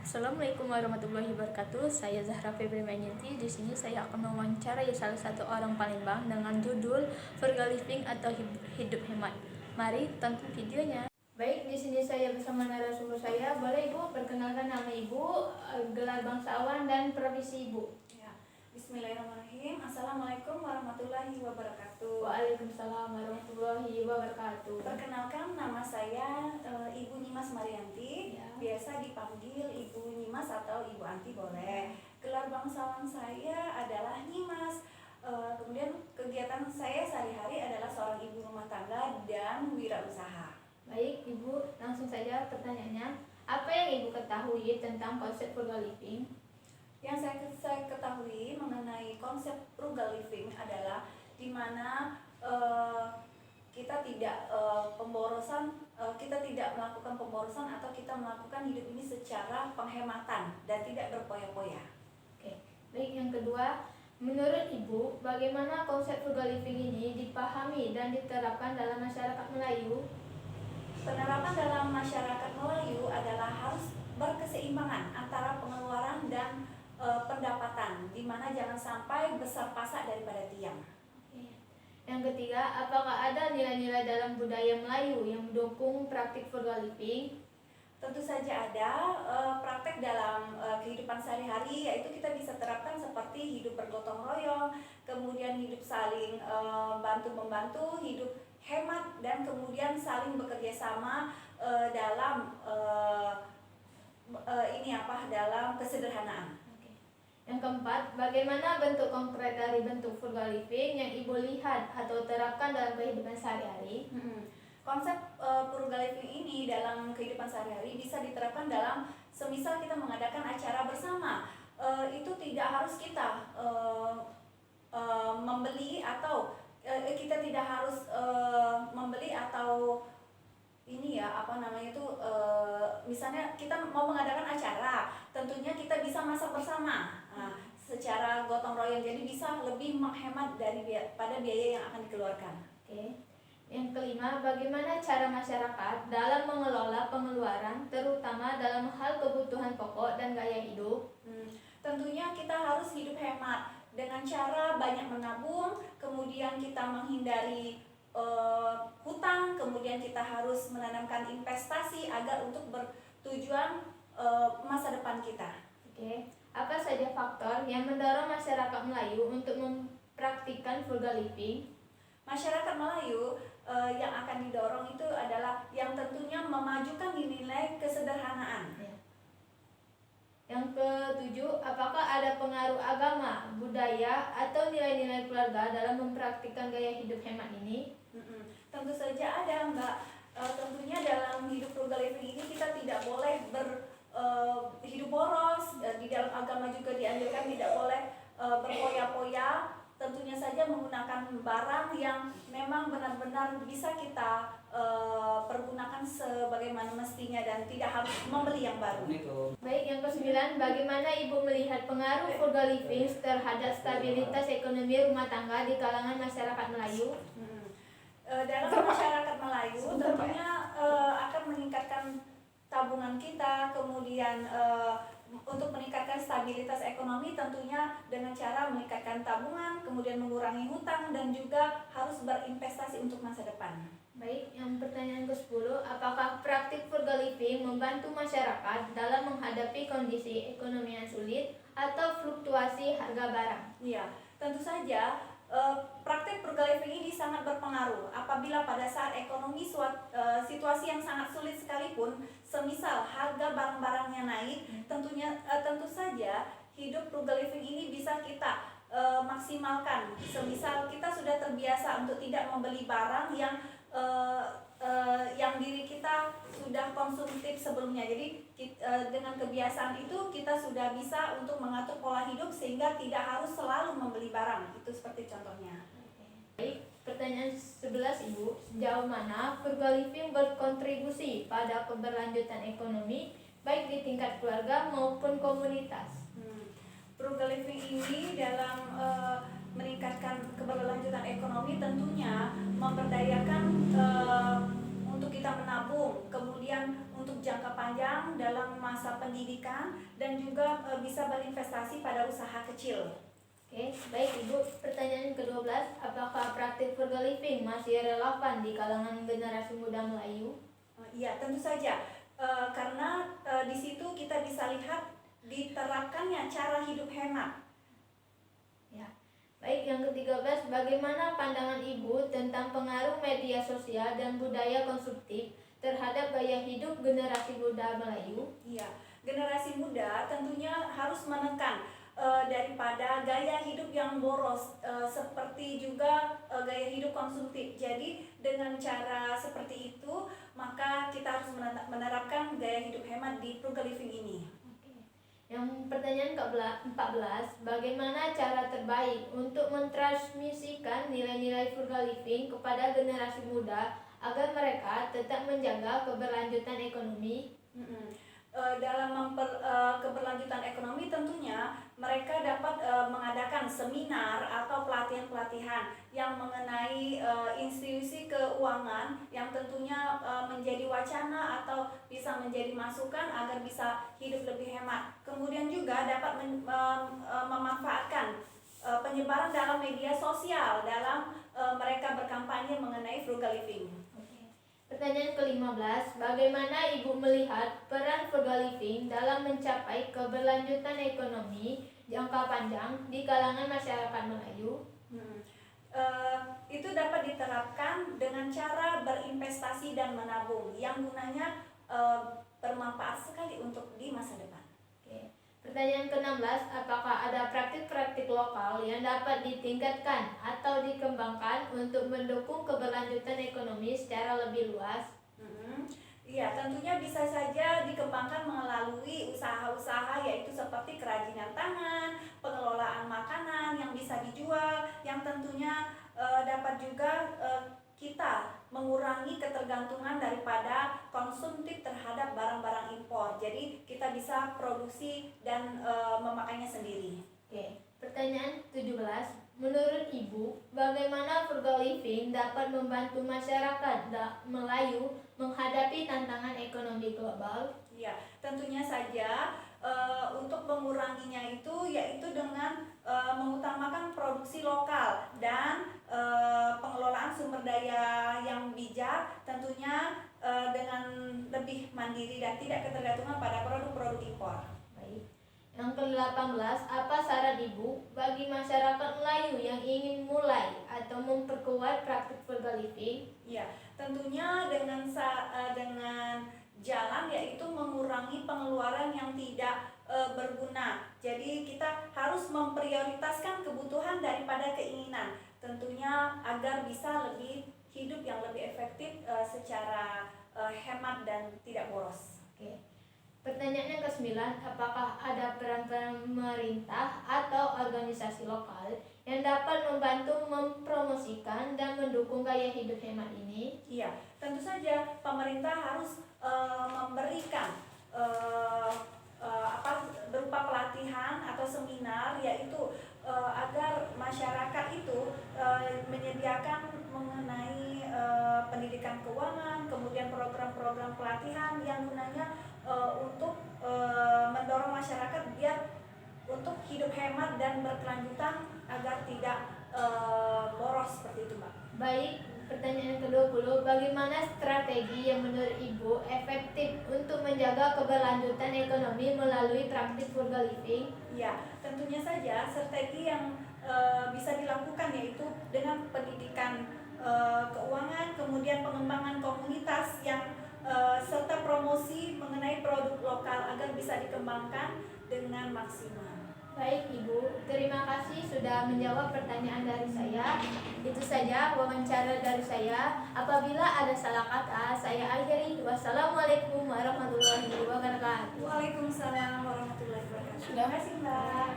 Assalamualaikum warahmatullahi wabarakatuh. Saya Zahra Febri Mainyati. Di sini saya akan mewawancarai salah satu orang Palembang dengan judul Frugal Living atau Hidup Hemat. Mari tonton videonya. Baik, di sini saya bersama narasumber saya. Boleh Ibu perkenalkan nama Ibu, gelar bangsawan dan profesi Ibu? Ya. Bismillahirrahmanirrahim. Assalamualaikum warahmatullahi wabarakatuh. Waalaikumsalam warahmatullahi wabarakatuh. Perkenalkan, nama saya Ibu Nyimas Marianti. Ya. Biasa dipanggil Ibu Nyimas atau Ibu Anti boleh. Gelar bangsawan saya adalah Nyimas. Kemudian kegiatan saya sehari-hari adalah seorang ibu rumah tangga dan wirausaha. Baik Ibu, langsung saja pertanyaannya. Apa yang Ibu ketahui tentang konsep frugal living? Yang saya ketahui mengenai konsep frugal living adalah di mana kita tidak kita tidak melakukan pemborosan atau kita melakukan hidup ini secara penghematan dan tidak berpoya-poya. Oke. Baik, yang kedua, menurut Ibu, bagaimana konsep frugal living ini dipahami dan diterapkan dalam masyarakat Melayu? Penerapan dalam masyarakat Melayu adalah harus berkeseimbangan antara pengeluaran dan pendapatan, di mana jangan sampai besar pasak daripada tiang. Yang ketiga, apakah ada nilai-nilai dalam budaya Melayu yang mendukung praktik frugal living? Tentu saja ada praktek dalam kehidupan sehari-hari, yaitu kita bisa terapkan seperti hidup bergotong royong, kemudian hidup saling bantu-membantu, hidup hemat, dan kemudian saling bekerja sama dalam dalam kesederhanaan. Yang keempat, bagaimana bentuk konkret dari bentuk frugal living yang Ibu lihat atau terapkan dalam kehidupan sehari-hari? Konsep frugal living ini dalam kehidupan sehari-hari bisa diterapkan dalam semisal kita mengadakan acara bersama. Itu tidak harus kita membeli atau kita tidak harus membeli atau misalnya kita mau mengadakan acara, tentunya kita bisa masak bersama secara gotong royong, jadi bisa lebih menghemat daripada biaya yang akan dikeluarkan. Oke. Yang kelima, bagaimana cara masyarakat dalam mengelola pengeluaran, terutama dalam hal kebutuhan pokok dan gaya hidup? Tentunya kita harus hidup hemat dengan cara banyak menabung, kemudian kita menghindari hutang, kemudian kita harus menanamkan investasi agar untuk bertujuan masa depan kita. Oke. Apa saja faktor yang mendorong masyarakat Melayu untuk mempraktikkan frugal living? Masyarakat Melayu yang akan didorong itu adalah yang tentunya memajukan nilai kesederhanaan. Ya. Yang ketujuh, apakah ada pengaruh agama, budaya, atau nilai-nilai keluarga dalam mempraktikkan gaya hidup hemat ini? Tentu saja ada, Mbak. Tentunya dalam hidup frugal living ini kita tidak boleh hidup boros. Di dalam agama juga dianjurkan tidak boleh berpoya-poya. Tentunya saja menggunakan barang yang memang benar-benar bisa kita pergunakan sebagaimana mestinya dan tidak harus membeli yang baru. Baik, yang ke-9, bagaimana Ibu melihat pengaruh frugal living terhadap stabilitas ekonomi rumah tangga di kalangan masyarakat Melayu? Dalam masyarakat Melayu tentunya akan meningkatkan tabungan kita, kemudian untuk meningkatkan stabilitas ekonomi tentunya dengan cara meningkatkan tabungan, kemudian mengurangi hutang, dan juga harus berinvestasi untuk masa depan. Baik, yang pertanyaan ke-10, apakah praktik frugal living membantu masyarakat dalam menghadapi kondisi ekonomi yang sulit atau fluktuasi harga barang? Iya, tentu saja praktik frugal living ini sangat berpengaruh apabila pada saat ekonomi situasi yang sangat sulit sekalipun, semisal harga barang-barangnya naik, tentu saja hidup frugal living ini bisa kita maksimalkan. Semisal kita sudah terbiasa untuk tidak membeli barang yang diri kita sudah konsumtif sebelumnya, jadi dengan kebiasaan itu kita sudah bisa untuk mengatur pola hidup sehingga tidak harus selalu membeli barang. Itu seperti contohnya. Baik, pertanyaan 11 Ibu, sejauh mana frugal living berkontribusi pada keberlanjutan ekonomi baik di tingkat keluarga maupun komunitas? Frugal living ini dalam meningkatkan keberlanjutan ekonomi tentunya memberdayakan untuk kita menabung, kemudian untuk jangka panjang dalam masa pendidikan, dan juga bisa berinvestasi pada usaha kecil. Oke, baik Ibu. Pertanyaan ke-12, apakah praktik frugal living masih relevan di kalangan generasi muda Melayu? Iya, tentu saja. Karena di situ kita bisa lihat diterapkannya cara hidup hemat. Ya. Baik, yang ke-13, bagaimana pandangan Ibu tentang pengaruh media sosial dan budaya konsumtif terhadap gaya hidup generasi muda Melayu? Iya, generasi muda tentunya harus menekan daripada gaya hidup yang boros, seperti juga gaya hidup konsumtif. Jadi dengan cara seperti itu, maka kita harus menerapkan gaya hidup hemat di frugal living ini. Yang pertanyaan ke-14, bagaimana cara terbaik untuk mentransmisikan nilai-nilai frugal living kepada generasi muda agar mereka tetap menjaga keberlanjutan ekonomi? Dalam keberlanjutan ekonomi tentunya mereka dapat mengadakan seminar atau pelatihan-pelatihan yang mengenai institusi keuangan yang tentunya menjadi wacana atau bisa menjadi masukan agar bisa hidup lebih hemat. Kemudian juga dapat memanfaatkan penyebaran dalam media sosial dalam mereka berkampanye mengenai frugal living. Pertanyaan ke-15, bagaimana Ibu melihat peran frugal living dalam mencapai keberlanjutan ekonomi jangka panjang di kalangan masyarakat Melayu? Itu dapat diterapkan dengan cara berinvestasi dan menabung yang gunanya bermanfaat sekali untuk di masa depan. Oke. Pertanyaan ke-16, apakah ada praktik-praktik lokal yang dapat ditingkatkan atau dikembangkan untuk mendukung keberlanjutan ekonomi secara lebih luas? Iya, tentunya bisa saja dikembangkan melalui usaha-usaha yaitu seperti kerajinan tangan, pengelolaan makanan yang bisa dijual, yang tentunya dapat juga kita mengurangi ketergantungan daripada konsumtif terhadap barang-barang impor. Jadi kita bisa produksi dan memakainya sendiri. Oke. Pertanyaan 17, menurut Ibu, bagaimana frugal living dapat membantu masyarakat Melayu menghadapi tantangan ekonomi global? Ya, tentunya saja untuk menguranginya itu yaitu dengan mengutamakan produksi lokal dan pengelolaan sumber daya yang bijak, tentunya dengan lebih mandiri dan tidak ketergantungan pada produk-produk impor. Baik. Yang ke-18, apa saran Ibu bagi masyarakat Melayu yang ingin mulai atau memperkuat praktik frugal living? Ya, tentunya dengan jalan yaitu mengurangi pengeluaran yang tidak berguna. Jadi kita harus memprioritaskan kebutuhan daripada keinginan, tentunya agar bisa lebih hidup yang lebih efektif secara hemat dan tidak boros. Oke. Pertanyaan yang ke-9, apakah ada peran pemerintah atau organisasi lokal yang dapat membantu mempromosikan dan mendukung gaya hidup hemat ini? Iya, tentu saja pemerintah harus memberikan berupa pelatihan atau seminar, yaitu agar masyarakat itu menyediakan mengenai pendidikan keuangan, kemudian program-program pelatihan yang gunanya untuk mendorong masyarakat biar untuk hidup hemat dan berkelanjutan agar tidak boros seperti itu, Mbak. Baik, pertanyaan ke-20, bagaimana strategi yang menurut Ibu efektif untuk menjaga keberlanjutan ekonomi melalui praktik frugal living? Ya, tentunya saja strategi yang bisa dilakukan yaitu dengan pendidikan keuangan, kemudian pengembangan komunitas yang serta promosi mengenai produk lokal agar bisa dikembangkan dengan maksimal. Baik Ibu, terima kasih sudah menjawab pertanyaan dari saya. Itu saja wawancara dari saya. Apabila ada salah kata, saya akhiri. Wassalamualaikum warahmatullahi wabarakatuh. Waalaikumsalam warahmatullahi wabarakatuh. Terima kasih, Mbak.